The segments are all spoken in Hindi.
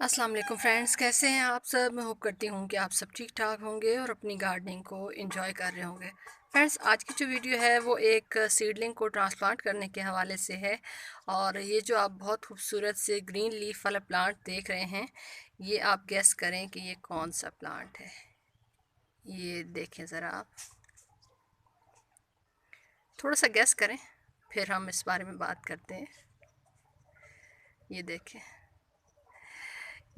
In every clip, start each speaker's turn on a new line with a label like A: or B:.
A: अस्सलाम वालेकुम फ्रेंड्स, कैसे हैं आप सब। मैं होप करती हूँ कि आप सब ठीक ठाक होंगे और अपनी गार्डनिंग को एंजॉय कर रहे होंगे। फ्रेंड्स, आज की जो वीडियो है वो एक सीडलिंग को ट्रांसप्लांट करने के हवाले से है। और ये जो आप बहुत खूबसूरत से ग्रीन लीफ वाला प्लांट देख रहे हैं, ये आप गेस करें कि ये कौन सा प्लांट है। ये देखें ज़रा, आप थोड़ा सा गेस करें, फिर हम इस बारे में बात करते हैं। ये देखें,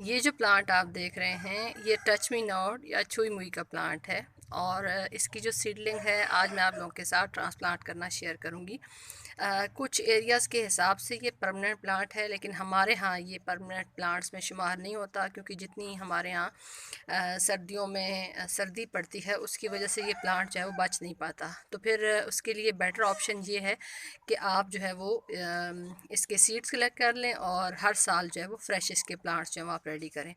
A: ये जो प्लांट आप देख रहे हैं ये टच मी नॉट या छुई मुई का प्लांट है। और इसकी जो सीडलिंग है आज मैं आप लोगों के साथ ट्रांसप्लांट करना शेयर करूंगी। कुछ एरियाज़ के हिसाब से ये परमानेंट प्लांट है, लेकिन हमारे यहाँ ये परमानेंट प्लांट्स में शुमार नहीं होता, क्योंकि जितनी हमारे यहाँ सर्दियों में सर्दी पड़ती है उसकी वजह से ये प्लांट जो है वो बच नहीं पाता। तो फिर उसके लिए बेटर ऑप्शन ये है कि आप जो है वो इसके सीड्स कलेक्ट कर लें और हर साल जो है वो फ्रेश इसके प्लांट्स जो है वो आप रेडी करें।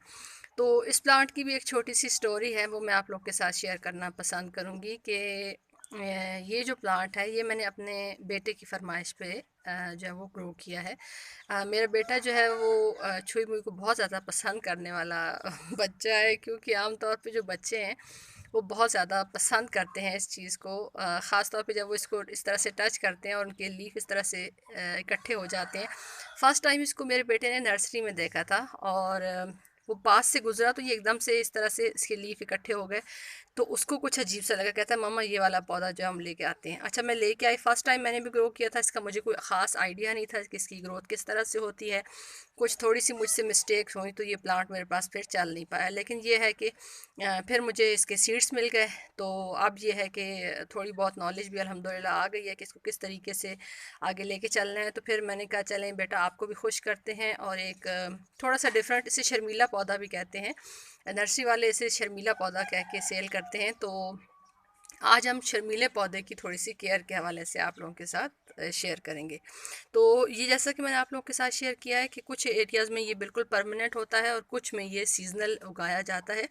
A: तो इस प्लांट की भी एक छोटी सी स्टोरी है, वो मैं आप लोग के साथ शेयर करना पसंद करूँगी कि ये जो प्लांट है ये मैंने अपने बेटे की फरमाइश पे जो है वो ग्रो किया है। मेरा बेटा जो है वो छुई मुई को बहुत ज़्यादा पसंद करने वाला बच्चा है, क्योंकि आम तौर पे जो बच्चे हैं वो बहुत ज़्यादा पसंद करते हैं इस चीज़ को। ख़ास तौर पे जब वो इसको इस तरह से टच करते हैं और उनके लीफ इस तरह से इकट्ठे हो जाते हैं। फ़र्स्ट टाइम इसको मेरे बेटे ने नर्सरी में देखा था, और वो पास से गुजरा तो ये एकदम से इस तरह से इसके लीफ इकट्ठे हो गए। तो उसको कुछ अजीब सा लगा, कहता है मम्मा ये वाला पौधा जो हम लेके आते हैं। अच्छा, मैं लेके आई, फर्स्ट टाइम मैंने भी ग्रो किया था इसका, मुझे कोई ख़ास आइडिया नहीं था कि इसकी ग्रोथ किस तरह से होती है। कुछ थोड़ी सी मुझसे मिस्टेक्स हुई तो ये प्लांट मेरे पास फिर चल नहीं पाया। लेकिन ये है कि फिर मुझे इसके सीड्स मिल गए। तो अब ये है कि थोड़ी बहुत नॉलेज भी अल्हम्दुलिल्लाह आ गई है कि इसको किस तरीके से आगे लेके चलना है। तो फिर मैंने कहा चलें बेटा, आपको भी खुश करते हैं और एक थोड़ा सा डिफरेंट, इसे शर्मीला पौधा भी कहते हैं, नर्सरी वाले इसे शर्मीला पौधा कह के सेल करते हैं। तो आज हम शर्मीले पौधे की थोड़ी सी केयर के हवाले से आप लोगों के साथ शेयर करेंगे। तो ये जैसा कि मैंने आप लोगों के साथ शेयर किया है कि कुछ एरियाज़ में ये बिल्कुल परमानेंट होता है और कुछ में ये सीजनल उगाया जाता है।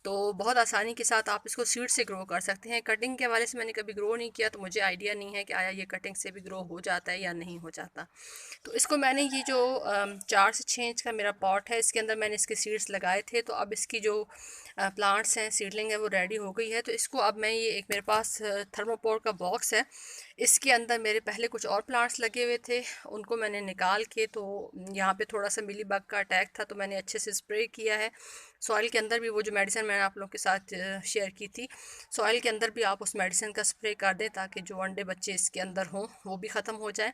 A: तो बहुत आसानी के साथ आप इसको सीड से ग्रो कर सकते हैं। कटिंग के हवाले से मैंने कभी ग्रो नहीं किया, तो मुझे आइडिया नहीं है कि आया ये कटिंग से भी ग्रो हो जाता है या नहीं हो जाता। तो इसको मैंने ये जो 4 से 6 इंच का मेरा पॉट है, इसके अंदर मैंने इसके सीड्स लगाए थे। तो अब इसकी जो प्लांट्स हैं, सीडलिंग है, वो रेडी हो गई है। तो इसको अब मैं ये एक मेरे पास थर्मोपोर का बॉक्स है, इसके अंदर मेरे पहले कुछ और प्लांट्स लगे हुए थे, उनको मैंने निकाल के, तो यहाँ पे थोड़ा सा मिली बग का अटैक था तो मैंने अच्छे से स्प्रे किया है। सॉइल के अंदर भी वो जो मेडिसिन मैंने आप लोगों के साथ शेयर की थी, सॉइल के अंदर भी आप उस मेडिसिन का स्प्रे कर दें ताकि जो अंडे बच्चे इसके अंदर हों वो भी ख़त्म हो जाए।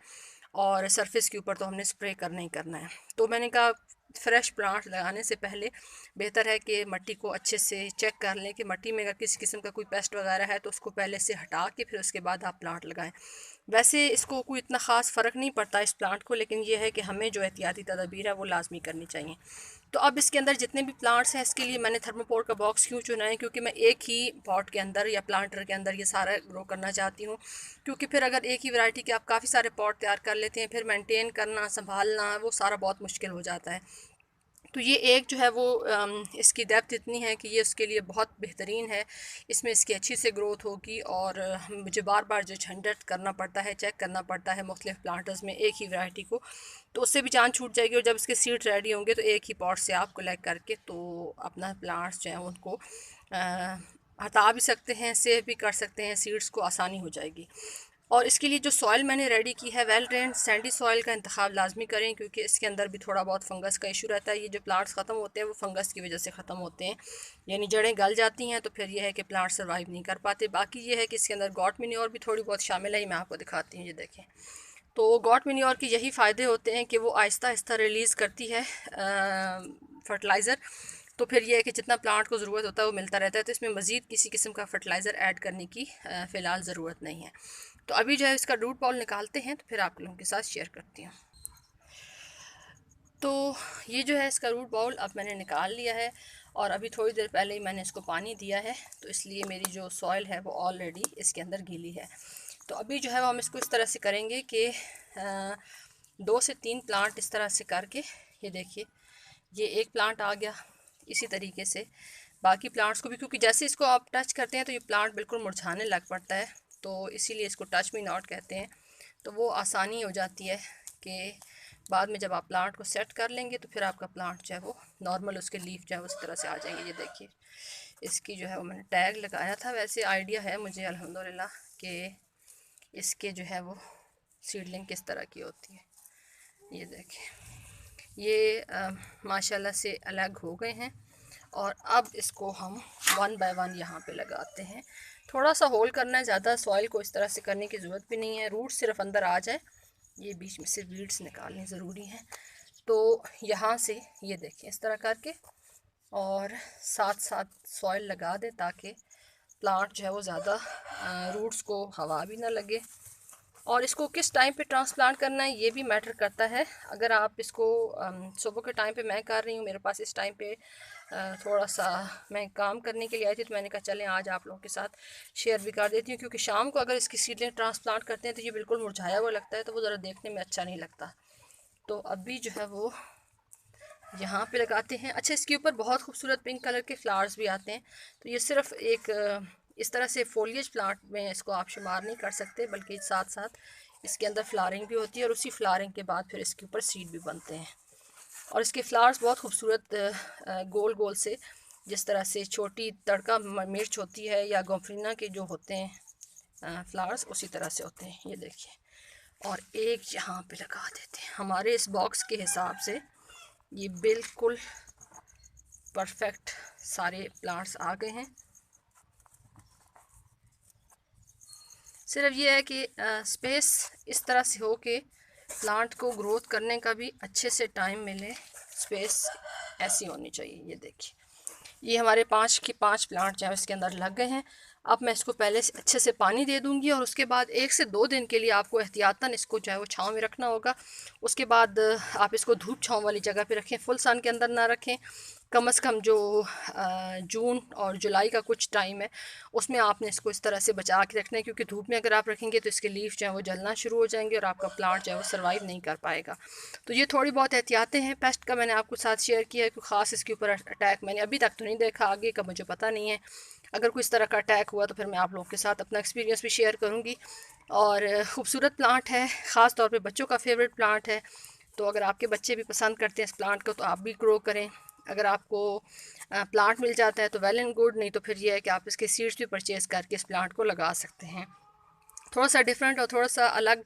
A: और सरफेस के ऊपर तो हमने स्प्रे करना ही करना है। तो मैंने कहा फ्रेश प्लांट लगाने से पहले बेहतर है कि मिट्टी को अच्छे से चेक कर लें कि मिट्टी में अगर किसी किस्म का कोई पेस्ट वगैरह है तो उसको पहले से हटा के फिर उसके बाद आप प्लांट लगाएं। वैसे इसको कोई इतना ख़ास फ़र्क नहीं पड़ता इस प्लांट को, लेकिन यह है कि हमें जो एहतियाती तदबीर है वो लाजमी करनी चाहिए। तो अब इसके अंदर जितने भी प्लांट्स हैं, इसके लिए मैंने थर्मोपोर का बॉक्स क्यों चुना है, क्योंकि मैं एक ही पॉट के अंदर या प्लांटर के अंदर ये सारा ग्रो करना चाहती हूँ। क्योंकि फिर अगर एक ही वैरायटी के आप काफ़ी सारे पॉट तैयार कर लेते हैं, फिर मेंटेन करना, संभालना, वो सारा बहुत मुश्किल हो जाता है। तो ये एक जो है वो इसकी डेप्थ इतनी है कि ये उसके लिए बहुत बेहतरीन है। इसमें इसकी अच्छी से ग्रोथ होगी। और मुझे बार बार जो झंझट करना पड़ता है, चेक करना पड़ता है मुख्तलिफ प्लांटर्स में एक ही वैरायटी को, तो उससे भी जान छूट जाएगी। और जब इसके सीड रेडी होंगे तो एक ही पॉट से आप कलेक्ट करके तो अपना प्लांट्स जो हैं उनको हटा भी सकते हैं, सेव भी कर सकते हैं, सीड्स को आसानी हो जाएगी। और इसके लिए जो सॉइल मैंने रेडी की है, वेल ड्रेन सैंडी सॉइल का इंतखाब लाजमी करें, क्योंकि इसके अंदर भी थोड़ा बहुत फंगस का इशू रहता है। ये जो प्लांट्स ख़त्म होते हैं वो फंगस की वजह से ख़त्म होते हैं, यानी जड़ें गल जाती हैं, तो फिर यह है कि प्लांट सर्वाइव नहीं कर पाते। बाकी ये है कि इसके अंदर गॉट मिन्योर भी थोड़ी बहुत शामिल है, मैं आपको दिखाती हूँ, ये देखें। तो गॉट मिन्योर के यही फ़ायदे होते हैं कि वो आहिस्ता आहिस्ता रिलीज़ करती है फर्टिलाइज़र। तो फिर यह है कि जितना प्लांट को ज़रूरत होता है वो मिलता रहता है। तो इसमें मज़ीद किसी किस्म का फर्टिलाइज़र ऐड करने की फ़िलहाल ज़रूरत नहीं है। तो अभी जो है इसका रूट बॉल निकालते हैं, तो फिर आप लोगों के साथ शेयर करती हूँ। तो ये जो है इसका रूट बाउल अब मैंने निकाल लिया है, और अभी थोड़ी देर पहले ही मैंने इसको पानी दिया है, तो इसलिए मेरी जो सॉइल है वो ऑलरेडी इसके अंदर गीली है। तो अभी जो है वो हम इसको इस तरह से करेंगे कि 2 से 3 प्लांट इस तरह से करके, ये देखिए ये एक प्लांट आ गया। इसी तरीके से बाकी प्लांट्स को भी, क्योंकि जैसे इसको आप टच करते हैं तो ये प्लांट बिल्कुल मुरझाने लग पड़ता है, तो इसीलिए इसको टच मी नॉट कहते हैं। तो वो आसानी हो जाती है कि बाद में जब आप प्लांट को सेट कर लेंगे तो फिर आपका प्लांट जो है वो नॉर्मल, उसके लीफ जो है उस तरह से आ जाएंगे। ये देखिए, इसकी जो है वो मैंने टैग लगाया था। वैसे आइडिया है मुझे अल्हम्दुलिल्लाह कि इसके जो है वो सीडलिंग किस तरह की होती है। ये देखिए, ये माशाल्लाह से अलग हो गए हैं और अब इसको हम वन बाय वन यहाँ पे लगाते हैं। थोड़ा सा होल करना है, ज़्यादा सॉइल को इस तरह से करने की ज़रूरत भी नहीं है, रूट सिर्फ अंदर आ जाए। ये बीच में से वीड्स निकालनी ज़रूरी है। तो यहाँ से ये देखें इस तरह करके और साथ साथ सॉइल लगा दें ताकि प्लांट जो है वो ज़्यादा रूट्स को हवा भी ना लगे। और इसको किस टाइम पे ट्रांसप्लांट करना है ये भी मैटर करता है। अगर आप इसको सुबह के टाइम पे मैं कर रही हूँ, मेरे पास इस टाइम पे थोड़ा सा मैं काम करने के लिए आई थी, तो मैंने कहा चलें आज आप लोगों के साथ शेयर भी कर देती हूँ, क्योंकि शाम को अगर इसकी सीडलिंग ट्रांसप्लांट करते हैं तो ये बिल्कुल मुरझाया हुआ लगता है, तो वो ज़रा देखने में अच्छा नहीं लगता। तो अभी जो है वो यहाँ पे लगाते हैं। अच्छा, इसके ऊपर बहुत खूबसूरत पिंक कलर के फ्लावर्स भी आते हैं। तो ये सिर्फ एक इस तरह से फोलिएज प्लांट में इसको आप शुमार नहीं कर सकते, बल्कि साथ साथ इसके अंदर फ्लावरिंग भी होती है और उसी फ्लावरिंग के बाद फिर इसके ऊपर सीड भी बनते हैं। और इसके फ्लावर्स बहुत खूबसूरत गोल गोल से, जिस तरह से छोटी तड़का मिर्च होती है या गोफरीना के जो होते हैं फ्लावर्स, उसी तरह से होते हैं। ये देखिए, और एक यहाँ पे लगा देते हैं। हमारे इस बॉक्स के हिसाब से ये बिल्कुल परफेक्ट सारे प्लांट्स आ गए हैं। सिर्फ ये है कि स्पेस इस तरह से हो कि प्लांट को ग्रोथ करने का भी अच्छे से टाइम मिले, स्पेस ऐसी होनी चाहिए। ये देखिए, ये हमारे 5 प्लांट जो है इसके अंदर लग गए हैं। अब मैं इसको पहले से अच्छे से पानी दे दूंगी और उसके बाद 1 से 2 दिन के लिए आपको एहतियातन इसको जो है वो छाँव में रखना होगा। उसके बाद आप इसको धूप छाँव वाली जगह पे रखें, फुल सन के अंदर ना रखें। कम से कम जो जून और जुलाई का कुछ टाइम है उसमें आपने इसको इस तरह से बचा के रखना है, क्योंकि धूप में अगर आप रखेंगे तो इसके लीफ जो है वो जलना शुरू हो जाएंगे और आपका प्लांट जो है वो सर्वाइव नहीं कर पाएगा। तो ये थोड़ी बहुत एहतियातें हैं। पेस्ट का मैंने आपको साथ शेयर किया है, कोई ख़ास इसके ऊपर अटैक मैंने अभी तक तो नहीं देखा, आगे का मुझे पता नहीं है। अगर कोई इस तरह का अटैक हुआ तो फिर मैं आप लोगों के साथ अपना एक्सपीरियंस भी शेयर करूँगी। और ख़ूबसूरत प्लांट है, ख़ास तौर पे बच्चों का फेवरेट प्लांट है। तो अगर आपके बच्चे भी पसंद करते हैं इस प्लांट को तो आप भी ग्रो करें। अगर आपको प्लांट मिल जाता है तो वेल एंड गुड, नहीं तो फिर ये है कि आप इसके सीड्स भी परचेज़ करके इस प्लांट को लगा सकते हैं। थोड़ा सा डिफरेंट और थोड़ा सा अलग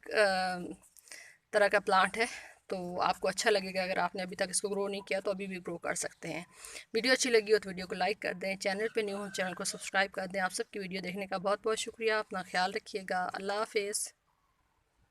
A: तरह का प्लांट है, तो आपको अच्छा लगेगा। अगर आपने अभी तक इसको ग्रो नहीं किया तो अभी भी ग्रो कर सकते हैं। वीडियो अच्छी लगी हो तो वीडियो को लाइक कर दें, चैनल पे न्यू हो चैनल को सब्सक्राइब कर दें। आप सबकी वीडियो देखने का बहुत बहुत शुक्रिया। अपना ख्याल रखिएगा। अल्लाह हाफिज़।